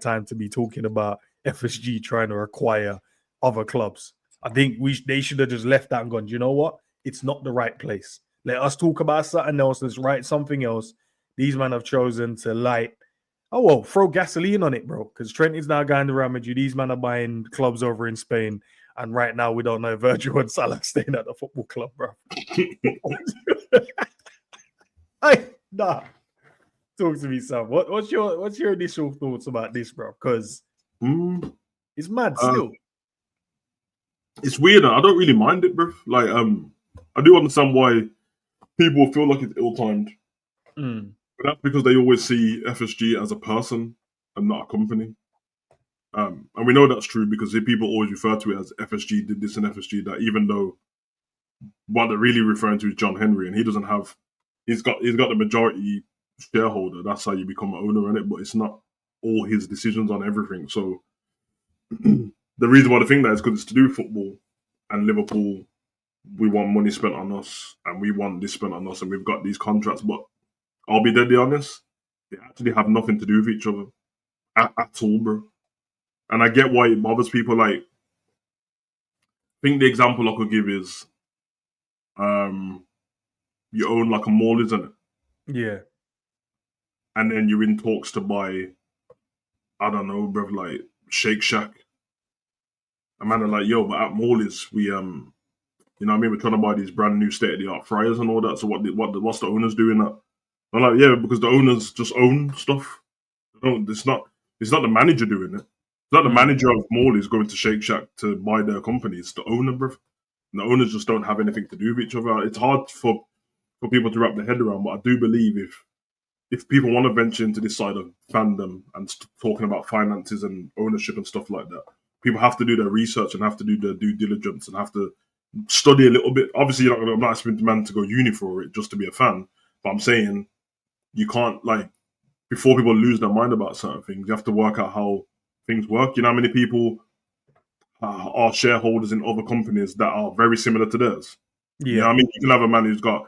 time to be talking about FSG trying to acquire other clubs. I think they should have just left that and gone, you know what? It's not the right place. Let us talk about something else. Let's write something else. These men have chosen to throw gasoline on it, bro. Because Trent is now going to Real Madrid. These men are buying clubs over in Spain. And right now, we don't know if Virgil and Salah staying at the football club, bro. Nah. Talk to me, Sam. What's your initial thoughts about this, bro? Because it's mad still. It's weird. I don't really mind it, bro. Like, I do understand why people feel like it's ill-timed. But that's because they always see FSG as a person and not a company. And we know that's true because people always refer to it as FSG did this and FSG that, even though what they're really referring to is John Henry, and he's got the majority shareholder. That's how you become an owner in it, but it's not all his decisions on everything. So the reason why I think that is because it's to do with football, and Liverpool, we want money spent on us, and we want this spent on us, and we've got these contracts. But I'll be deadly honest, they actually have nothing to do with each other at all, bro. And I get why it bothers people. Like, I think the example I could give is, you own like a mall, isn't it? Yeah. And then you're in talks to buy, I don't know, bro, like Shake Shack. A man are like, yo, but at Morley's, we, you know what I mean? We're trying to buy these brand new state-of-the-art fryers and all that. So what's the owners doing that? I'm like, yeah, because the owners just own stuff. It's not the manager doing it. It's not the manager of Morley's going to Shake Shack to buy their company. It's the owner, bro. And the owners just don't have anything to do with each other. It's hard for people to wrap their head around, but I do believe if people want to venture into this side of fandom and talking about finances and ownership and stuff like that, people have to do their research and have to do their due diligence and have to study a little bit. Obviously, I'm not asking the man to go uni for it just to be a fan, but I'm saying you can't, like, before people lose their mind about certain things, you have to work out how things work. You know how many people are shareholders in other companies that are very similar to theirs? Yeah. You know what I mean? You can have a man who's got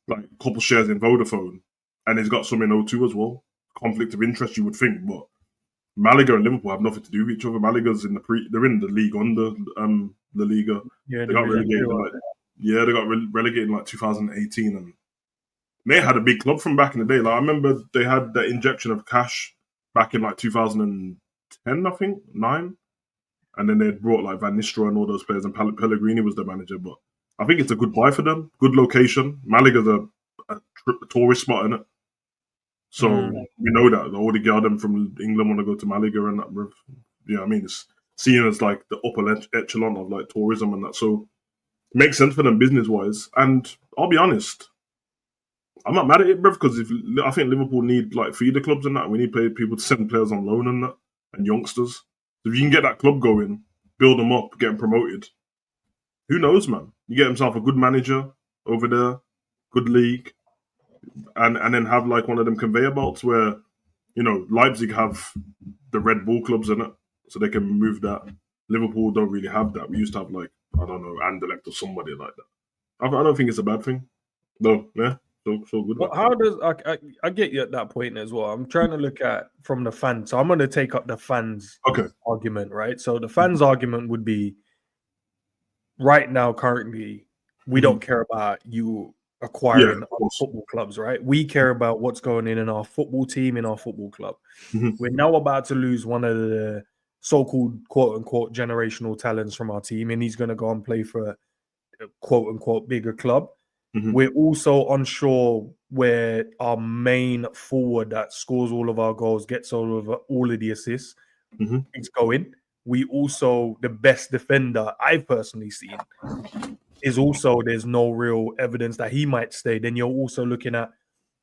like a couple shares in Vodafone and he's got some in O2 as well. Conflict of interest, you would think, but Malaga and Liverpool have nothing to do with each other. Malaga's they're in the league under the Liga. Yeah, they got relegated in like 2018, and they had a big club from back in the day. Like, I remember they had that injection of cash back in like 2010, I think, 9. And then they brought like Van Nistelrooy and all those players, and Pellegrini was the manager. But I think it's a good buy for them. Good location. Malaga's a tourist spot, innit? So we know that all the girls from England want to go to Malaga and that. You know what I mean? It's seen as like the upper echelon of like tourism and that. So it makes sense for them business wise. And I'll be honest, I'm not mad at it, bro, because I think Liverpool need like feeder clubs and that. We need people to send players on loan and that, and youngsters. So if you can get that club going, build them up, get them promoted, who knows, man? You get himself a good manager over there, good league, and then have like one of them conveyor belts where, you know, Leipzig have the Red Bull clubs in it, so they can move that. Liverpool don't really have that. We used to have like, I don't know, Anderlecht or somebody like that. I don't think it's a bad thing. No, yeah. So good. Well, how does I get you at that point as well? I'm trying to look at from the fans. So I'm going to take up the fans' argument, right? So the fans' argument would be, right now, currently, we don't care about you acquiring football clubs, right? We care about what's going in our football team, in our football club. We're now about to lose one of the so-called quote-unquote generational talents from our team, and he's going to go and play for a quote-unquote bigger club. We're also unsure where our main forward that scores all of our goals, gets all of the assists, is going. We also, the best defender I've personally seen is also, there's no real evidence that he might stay. Then you're also looking at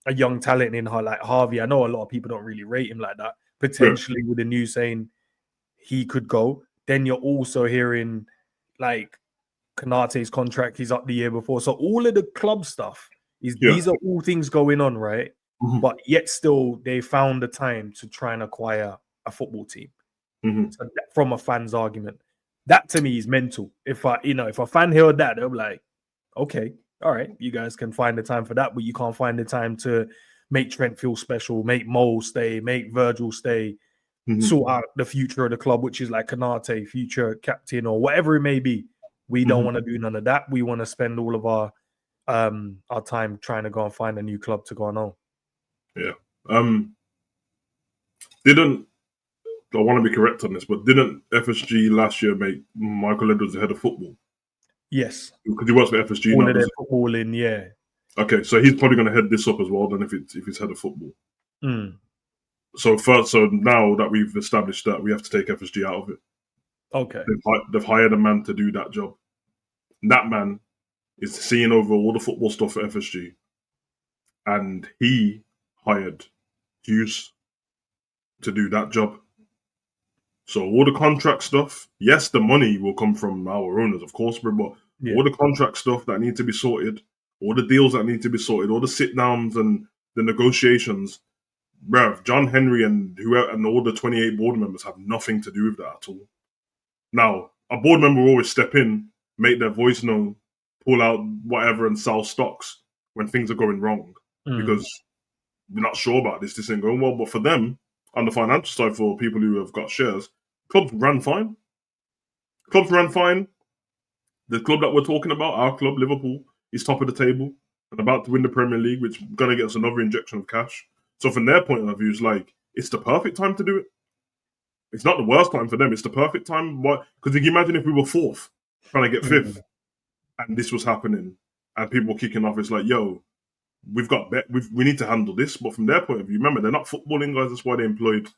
a young talent in her like Harvey. I know a lot of people don't really rate him like that. Potentially with the news saying he could go. Then you're also hearing like Kanate's contract, he's up the year before. So all of the club stuff these are all things going on, right? But yet still they found the time to try and acquire a football team. So from a fan's argument, that to me is mental. If a fan heard that, they'll be like, okay, all right, you guys can find the time for that, but you can't find the time to make Trent feel special, make Mo stay, make Virgil stay, sort out the future of the club, which is like Kanate, future captain, or whatever it may be. We don't want to do none of that. We want to spend all of our time trying to go and find a new club to go on. Yeah. Didn't I want to be correct on this, but didn't FSG last year make Michael Edwards the head of football? Yes. Because he works for FSG all now. Of their footballing, yeah. Okay, so he's probably going to head this up as well then if he's head of football. Mm. So now that we've established that, we have to take FSG out of it. Okay. They've hired a man to do that job. And that man is seeing over all the football stuff for FSG. And he hired Hughes to do that job. So all the contract stuff, yes, the money will come from our owners, of course, but all the contract stuff that need to be sorted, all the deals that need to be sorted, all the sit-downs and the negotiations, bruv, John Henry and whoever and all the 28 board members have nothing to do with that at all. Now, a board member will always step in, make their voice known, pull out whatever and sell stocks when things are going wrong because we're not sure about this ain't going well. But for them, on the financial side, for people who have got shares, clubs ran fine. The club that we're talking about, our club, Liverpool, is top of the table and about to win the Premier League, which is going to get us another injection of cash. So from their point of view, it's like, it's the perfect time to do it. It's not the worst time for them. It's the perfect time. Why? Because you can imagine if we were fourth, trying to get fifth, and this was happening, and people were kicking off. It's like, yo, we need to handle this. But from their point of view, remember, they're not footballing guys. That's why they employed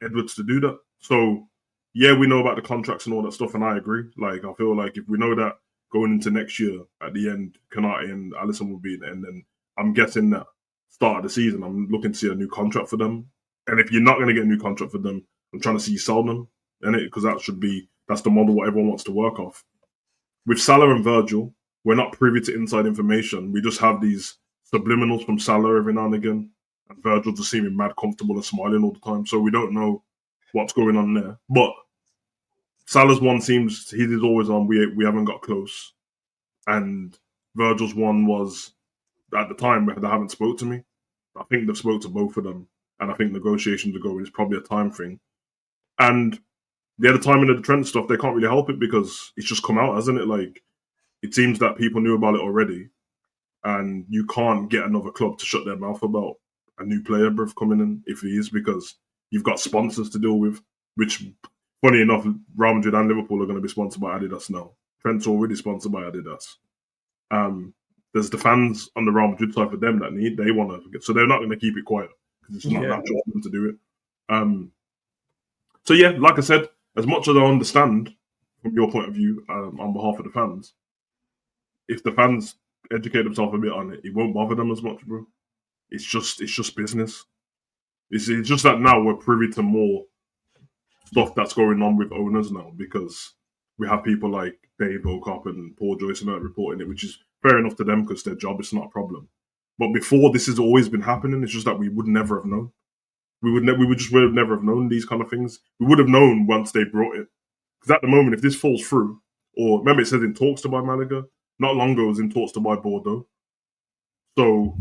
Edwards to do that. So, yeah, we know about the contracts and all that stuff, and I agree. Like, I feel like if we know that going into next year, at the end, Kanate and Allison will be in it, and then I'm guessing that start of the season, I'm looking to see a new contract for them. And if you're not going to get a new contract for them, I'm trying to see you sell them, because that's the model what everyone wants to work off. With Salah and Virgil, we're not privy to inside information. We just have these subliminals from Salah every now and again, and Virgil just seeming mad comfortable and smiling all the time. So we don't know what's going on there. But Salah's one seems he is always on. We haven't got close, and Virgil's one was at the time they haven't spoke to me. I think they've spoke to both of them, and I think negotiations are going. It's probably a time thing. And the other timing of the Trent stuff, they can't really help it because it's just come out, hasn't it? Like, it seems that people knew about it already, and you can't get another club to shut their mouth about a new player, bruv, coming in if he is, because you've got sponsors to deal with, which, funny enough, Real Madrid and Liverpool are going to be sponsored by Adidas now. Trent's already sponsored by Adidas. There's the fans on the Real Madrid side for them that they want to get, so they're not going to keep it quiet because it's not natural for them to do it. So yeah, like I said, as much as I understand from your point of view on behalf of the fans, if the fans educate themselves a bit on it, it won't bother them as much, bro. It's just business. It's just that now we're privy to more stuff that's going on with owners now because we have people like Dave Okop and Paul Joyce and that reporting it, which is fair enough to them because their job is not a problem. But before, this has always been happening. It's just that we would never have known. We would never have known these kind of things. We would have known once they brought it. Because at the moment, if this falls through, or remember it says in talks to buy Malaga, not long ago it was in talks to buy Bordeaux. So,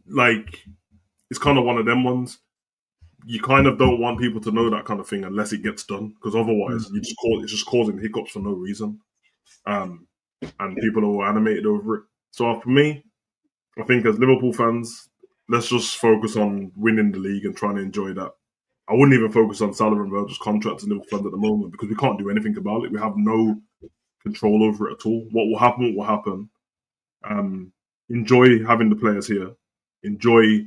like, it's kind of one of them ones. You kind of don't want people to know that kind of thing unless it gets done, because otherwise it's just causing hiccups for no reason. And people are all animated over it. So for me, I think as Liverpool fans, let's just focus on winning the league and trying to enjoy that. I wouldn't even focus on Salah and Virgil's contracts in Liverpool fans at the moment because we can't do anything about it. We have no control over it at all. What will happen will happen. Enjoy having the players here. Enjoy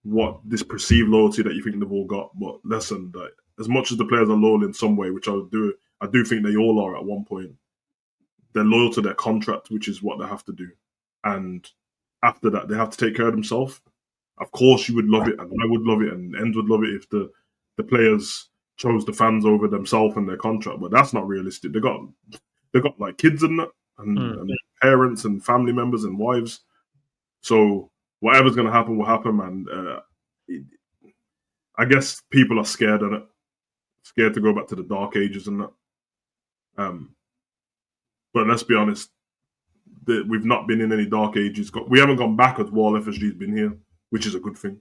what this perceived loyalty that you think they've all got. But listen, that as much as the players are loyal in some way, which I do think they all are at one point, they're loyal to their contract, which is what they have to do. And after that, they have to take care of themselves. Of course, you would love it, and I would love it, and ENDZ would love it if the players chose the fans over themselves and their contract. But that's not realistic. They got like kids and that, and parents and family members and wives. So whatever's going to happen will happen, man. I guess people are scared of it, scared to go back to the dark ages and that. But let's be honest, we've not been in any dark ages. We haven't gone backwards while FSG's been here, which is a good thing.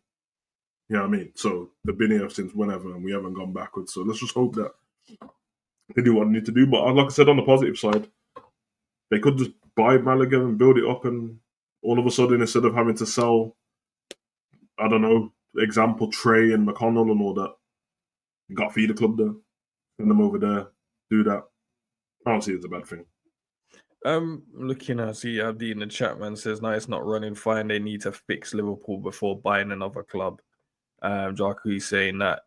You know what I mean? So they've been here since whenever, and we haven't gone backwards. So let's just hope that they do what they need to do. But like I said, on the positive side, they could just buy Malaga and build it up, and all of a sudden, instead of having to sell, I don't know, example Trey and McConnell and all that, you got to feed the club there, send them over there, do that. I don't see it as a bad thing. Looking at Abdi in the chat, man says, no, it's not running fine. They need to fix Liverpool before buying another club. Jaku is saying that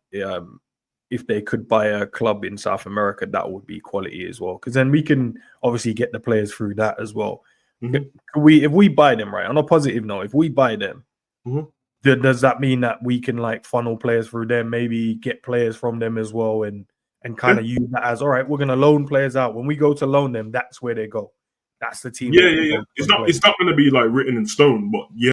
if they could buy a club in South America, that would be quality as well. Because then we can obviously get the players through that as well. Mm-hmm. If we buy them, right, on a positive note, if we buy them, does that mean that we can like funnel players through them, maybe get players from them as well, and kind of use that as, all right, we're going to loan players out. When we go to loan them, that's where they go. That's the team. Yeah. It's not going to be like written in stone, but yeah.